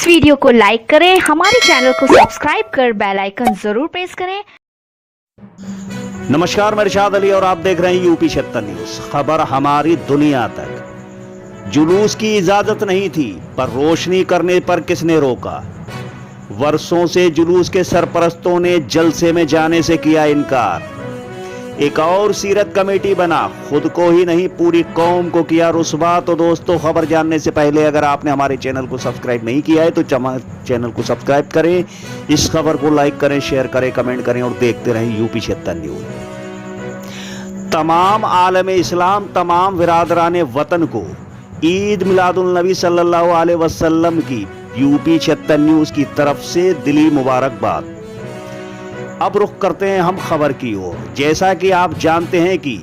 इस वीडियो को लाइक करें, हमारे चैनल को सब्सक्राइब कर बेल आइकन जरूर प्रेस करें। नमस्कार, मैं इरशाद अली और आप देख रहे हैं यूपी 76 न्यूज। खबर हमारी दुनिया तक। जुलूस की इजाजत नहीं थी, पर रोशनी करने पर किसने रोका? वर्षों से जुलूस के सरपरस्तों ने जलसे में जाने से किया इनकार। एक और सीरत कमेटी बना, खुद को ही नहीं पूरी कौम को किया रुस्वा। तो दोस्तों, खबर जानने से पहले अगर आपने हमारे चैनल को सब्सक्राइब नहीं किया है तो चैनल को सब्सक्राइब करें, इस खबर को लाइक करें, शेयर करें, कमेंट करें और देखते रहें यूपी 76 न्यूज। तमाम आलम इस्लाम, तमाम बिरादरान वतन को ईद मिलादुल नबी सल्लल्लाहु अलैहि वसल्लम की यूपी 76 न्यूज की तरफ से दिली मुबारकबाद। अब रुख करते हैं हम खबर की ओर। जैसा कि आप जानते हैं कि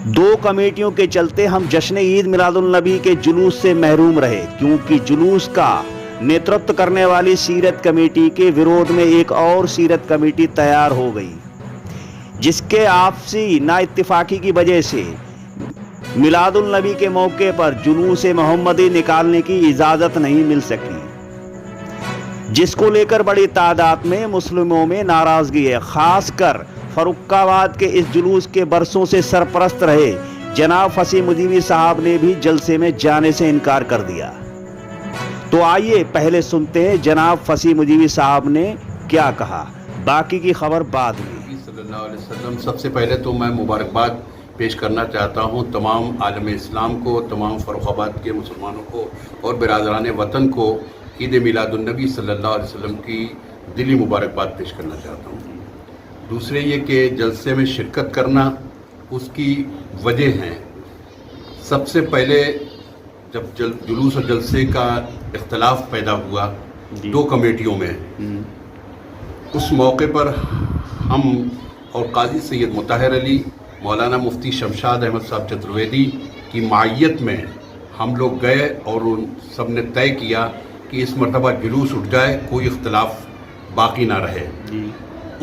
दो कमेटियों के चलते हम जश्न ईद मिलादुल नबी के जुलूस से महरूम रहे, क्योंकि जुलूस का नेतृत्व करने वाली सीरत कमेटी के विरोध में एक और सीरत कमेटी तैयार हो गई, जिसके आपसी नाइत्तेफाकी की वजह से मिलादुल नबी के मौके पर जुलूस मोहम्मदी निकालने की इजाजत नहीं मिल सकी, जिसको लेकर बड़ी तादाद में मुस्लिमों में नाराजगी है। खासकर फर्रुखाबाद के इस जुलूस के बरसों से सरपरस्त रहे जनाब फसी मुजीबी साहब ने भी जलसे में जाने से इनकार कर दिया। तो आइए पहले सुनते हैं जनाब फसी मुजीबी साहब ने क्या कहा, बाकी की खबर बाद में। सल्लल्लाहु अलैहि वसल्लम। सबसे पहले तो मैं मुबारकबाद पेश करना चाहता हूँ तमाम आलम इस्लाम को, तमाम फर्रुखाबाद के मुसलमानों को और बिरादरान वतन को ईद मिलादुन्नबी सल्लल्लाहु अलैहि वसल्लम की दिली मुबारकबाद पेश करना चाहता हूँ। दूसरे ये कि जलसे में शिरकत करना, उसकी वजह हैं। सबसे पहले जब जुलूस और जलसे का इख्तलाफ पैदा हुआ दो कमेटियों में, उस मौके पर हम और काजी सैयद मुताहिर अली, मौलाना मुफ्ती शमशाद अहमद साहब चतुर्वेदी की मायत में हम लोग गए और उन सब ने तय किया कि इस मरतबा जुलूस उठ जाए, कोई इख्तलाफ बाकी ना रहे।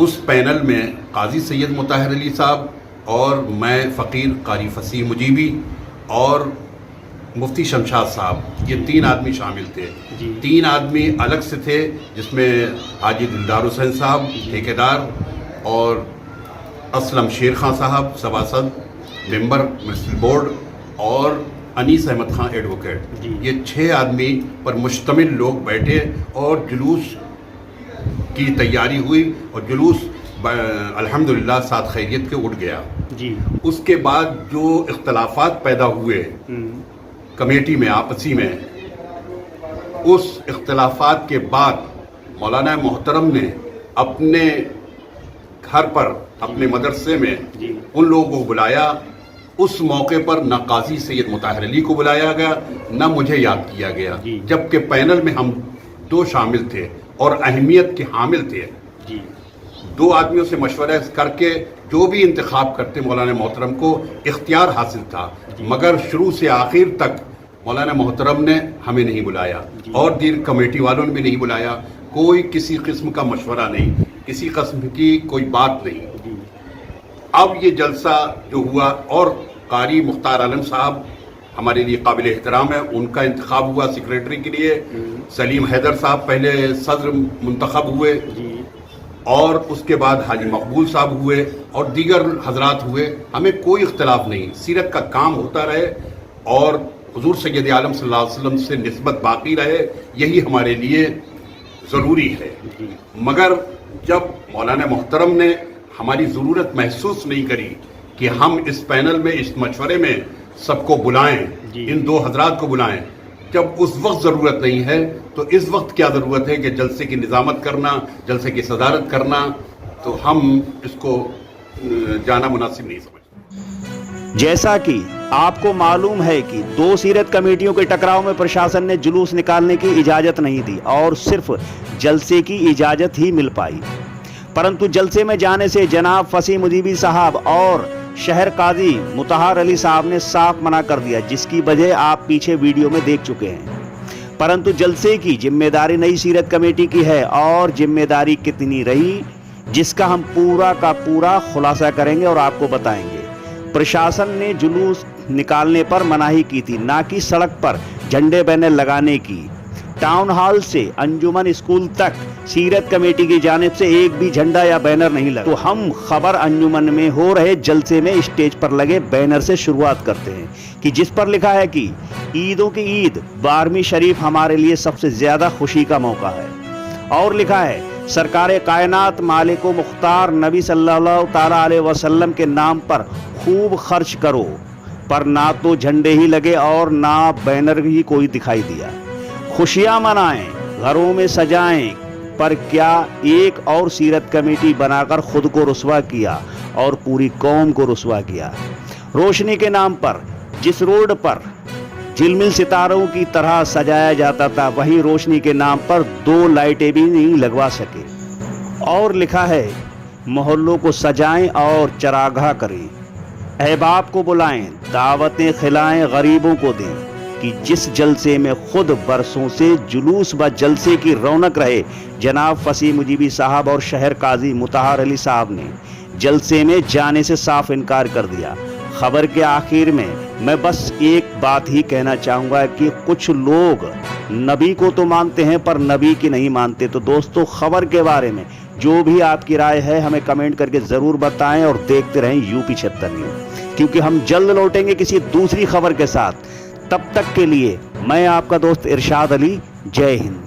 उस पैनल में काजी सैयद मुताहिर अली साहब और मैं फ़कीर कारी फसी मुजीबी और मुफ्ती शमशाद साहब, ये तीन आदमी शामिल थे। तीन आदमी अलग से थे, जिसमें हाजी दिलदार हुसैन साहब ठेकेदार और असलम शेर खां साहब सभासद मेंबर म्युनिसिपल बोर्ड और अनीस अहमद खां एडवोकेट। ये 6 आदमी पर मुश्तमिल लोग बैठे और जुलूस की तैयारी हुई और जुलूस अल्हम्दुलिल्लाह साथ खैरियत के उठ गया। उसके बाद जो इख्तलाफात पैदा हुए कमेटी में आपसी में, उस इख्तलाफात के बाद मौलाना मोहतरम ने अपने घर पर, अपने मदरसे में उन लोगों को बुलाया। उस मौके पर न काजी सैयद मुताहिर अली को बुलाया गया, न मुझे याद किया गया, जबकि पैनल में हम दो शामिल थे और अहमियत के हामिल थे। दो आदमियों से मशवरा करके जो भी इंतखाब करते मौलाना मोहतरम को इख्तियार हासिल था, मगर शुरू से आखिर तक मौलाना मोहतरम ने हमें नहीं बुलाया और दीन कमेटी वालों ने भी नहीं बुलाया। कोई किसी किस्म का मशवरा नहीं, किसी किस्म की कोई बात नहीं। अब ये जलसा जो हुआ और कारी मुख्तार आलम साहब हमारे लिए काबिल एहतराम है, उनका इंतखाब हुआ सेक्रेटरी के लिए। सलीम हैदर साहब पहले सदर मुंतखब हुए और उसके बाद हाजी मकबूल साहब हुए और दीगर हजरात हुए। हमें कोई इख्तलाफ नहीं, सीरत का काम होता रहे और हुजूर सैयद आलम सल्लल्लाहु अलैहि वसल्लम से निस्बत बाकी रहे, यही हमारे लिए ज़रूरी है। मगर जब मौलाना मोहतरम ने हमारी ज़रूरत महसूस नहीं करी कि हम इस पैनल में, इस मशवरे में सबको बुलाएं, इन दो हजरात को बुलाएं, जब उस वक्त ज़रूरत नहीं है तो इस वक्त क्या ज़रूरत है कि जलसे की निज़ामत करना, जलसे की सदारत करना, तो हम इसको जाना मुनासिब नहीं समझते। जैसा कि आपको मालूम है कि दो सीरत कमेटियों के टकराव में प्रशासन ने जुलूस निकालने की इजाज़त नहीं दी और सिर्फ जलसे की इजाज़त ही मिल पाई, परंतु जलसे में जाने से जनाब फसी मुजीबी साहब और शहर काजी मुताहिर अली साहब ने साफ मना कर दिया, जिसकी वजह आप पीछे वीडियो में देख चुके हैं। परंतु जलसे की जिम्मेदारी नई सीरत कमेटी की है और जिम्मेदारी कितनी रही, जिसका हम पूरा का पूरा खुलासा करेंगे और आपको बताएंगे। प्रशासन ने जुलूस निकालने पर मनाही की थी, ना कि सड़क पर झंडे बैनर लगाने की। टाउन हॉल से अंजुमन स्कूल तक सीरत कमेटी की जानिब से एक भी झंडा या बैनर नहीं लगा। तो हम खबर अंजुमन में हो रहे जलसे में स्टेज पर लगे बैनर से शुरुआत करते हैं कि जिस पर लिखा है कि ईदों की ईद 12वीं शरीफ हमारे लिए सबसे ज्यादा खुशी का मौका है, और लिखा है सरकार कायनात मालिक मुख्तार नबी सल्लल्लाहु ताला अलैहि वसल्लम के नाम पर खूब खर्च करो। पर ना तो झंडे ही लगे और ना बैनर ही कोई दिखाई दिया। खुशियां मनाएं, घरों में सजाएं, पर क्या एक और सीरत कमेटी बनाकर खुद को रुस्वा किया और पूरी कौम को रुस्वा किया। रोशनी के नाम पर जिस रोड पर झिलमिल सितारों की तरह सजाया जाता था, वहीं रोशनी के नाम पर 2 लाइटें भी नहीं लगवा सके। और लिखा है मोहल्लों को सजाएं और चरागाह करें, अहबाब को बुलाएं, दावतें खिलाएं, गरीबों को दें, कि जिस जलसे में खुद बरसों से जुलूस व जलसे की रौनक रहे जनाब फसी मुजीबी साहब और शहर काजी मुताहर अली साहब ने जलसे में जाने से साफ इनकार कर दिया। खबर के आखिर में मैं बस एक बात ही कहना चाहूँगा कि कुछ लोग नबी को तो मानते हैं पर नबी की नहीं मानते। तो दोस्तों, खबर के बारे में जो भी आपकी राय है हमें कमेंट करके ज़रूर बताएं और देखते रहें यूपी 76 न्यूज़, क्योंकि हम जल्द लौटेंगे किसी दूसरी खबर के साथ। तब तक के लिए मैं आपका दोस्त इरशाद अली। जय हिंद।